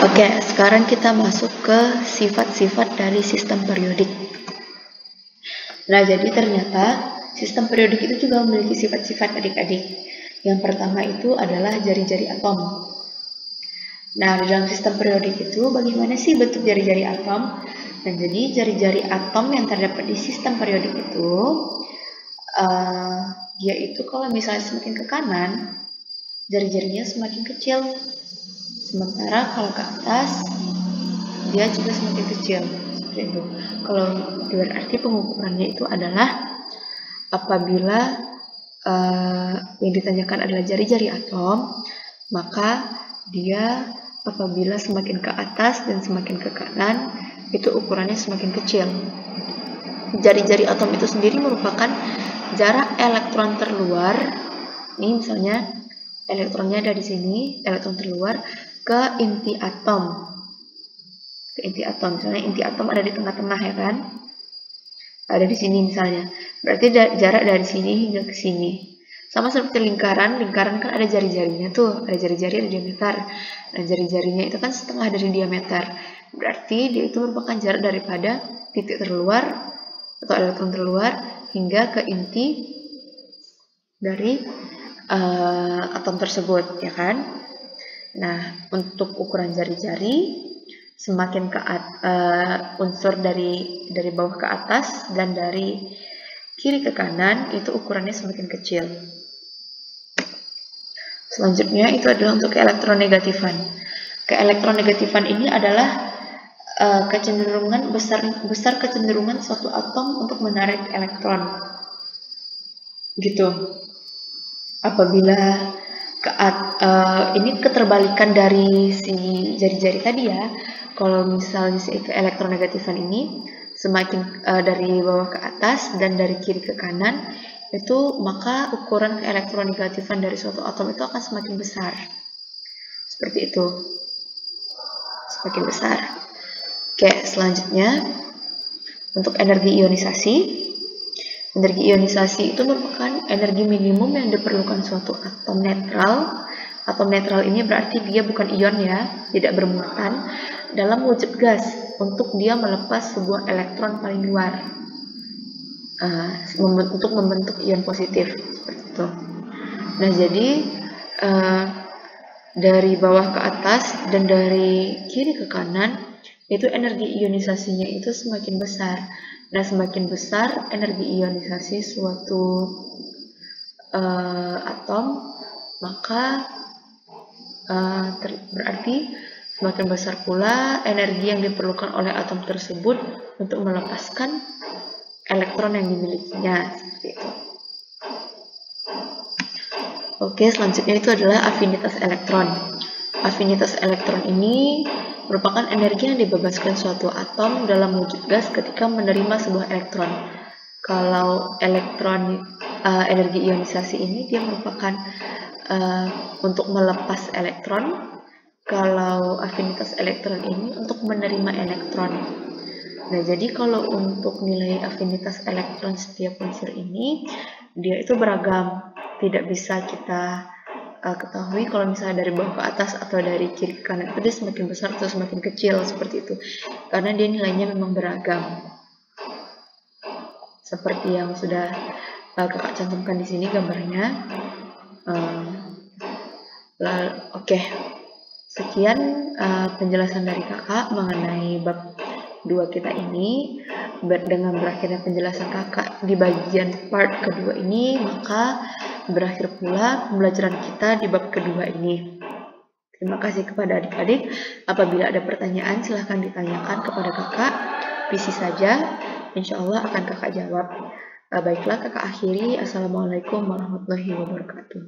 Oke, sekarang kita masuk ke sifat-sifat dari sistem periodik. Nah, jadi ternyata sistem periodik itu juga memiliki sifat-sifat adik-adik. Yang pertama itu adalah jari-jari atom. Nah, di dalam sistem periodik itu bagaimana sih bentuk jari-jari atom? Dan jadi jari-jari atom yang terdapat di sistem periodik itu, dia itu kalau misalnya semakin ke kanan, jari-jarinya semakin kecil. Sementara kalau ke atas, dia juga semakin kecil. Seperti itu. Kalau berarti pengukurannya itu adalah apabila yang ditanyakan adalah jari-jari atom, maka dia apabila semakin ke atas dan semakin ke kanan, itu ukurannya semakin kecil. Jari-jari atom itu sendiri merupakan jarak elektron terluar. Ini misalnya elektronnya ada di sini, elektron terluar ke inti atom. Ke inti atom, misalnya inti atom ada di tengah-tengah ya kan? Ada di sini misalnya. Berarti jarak dari sini hingga ke sini. Sama seperti lingkaran kan ada jari-jarinya tuh, ada jari-jari, ada diameter. Nah, jari-jarinya itu kan setengah dari diameter. Berarti dia itu merupakan jarak daripada titik terluar atau elektron terluar hingga ke inti dari atom tersebut, ya kan? Nah, untuk ukuran jari-jari semakin ke unsur dari bawah ke atas dan dari kiri ke kanan itu ukurannya semakin kecil. Selanjutnya itu adalah untuk keelektronegatifan. Keelektronegatifan ini adalah kecenderungan besar kecenderungan suatu atom untuk menarik elektron. Gitu. Apabila ini keterbalikan dari si jari-jari tadi ya. Kalau misalnya si keelektronegatifan ini semakin dari bawah ke atas dan dari kiri ke kanan, itu maka ukuran keelektronegatifan dari suatu atom itu akan semakin besar. Seperti itu. Semakin besar. Oke, selanjutnya untuk energi ionisasi. Energi ionisasi itu merupakan energi minimum yang diperlukan suatu atom netral. Atom netral ini berarti dia bukan ion ya, tidak bermuatan dalam wujud gas untuk dia melepas sebuah elektron paling luar untuk membentuk ion positif seperti itu. Nah, jadi dari bawah ke atas dan dari kiri ke kanan itu energi ionisasinya itu semakin besar. Nah, semakin besar energi ionisasi suatu atom, maka berarti semakin besar pula energi yang diperlukan oleh atom tersebut untuk melepaskan elektron yang dimilikinya, seperti itu. Oke, selanjutnya itu adalah afinitas elektron. Afinitas elektron ini merupakan energi yang dibebaskan suatu atom dalam wujud gas ketika menerima sebuah elektron. Kalau energi ionisasi ini dia merupakan untuk melepas elektron. Kalau afinitas elektron ini untuk menerima elektron. Nah, jadi kalau untuk nilai afinitas elektron setiap unsur ini, dia itu beragam. Tidak bisa kita ketahui kalau misalnya dari bawah ke atas atau dari kiri ke kanan itu dia semakin besar atau semakin kecil, seperti itu. Karena dia nilainya memang beragam. Seperti yang sudah kakak cantumkan di sini gambarnya. Oke. Sekian penjelasan dari kakak mengenai bab 2 kita ini. Dengan berakhirnya penjelasan kakak di bagian part kedua ini, maka berakhir pula pembelajaran kita di bab kedua ini. Terima kasih kepada adik-adik. Apabila ada pertanyaan silahkan ditanyakan kepada kakak. PC saja, insya Allah akan kakak jawab. Baiklah, kakak akhiri. Assalamualaikum warahmatullahi wabarakatuh.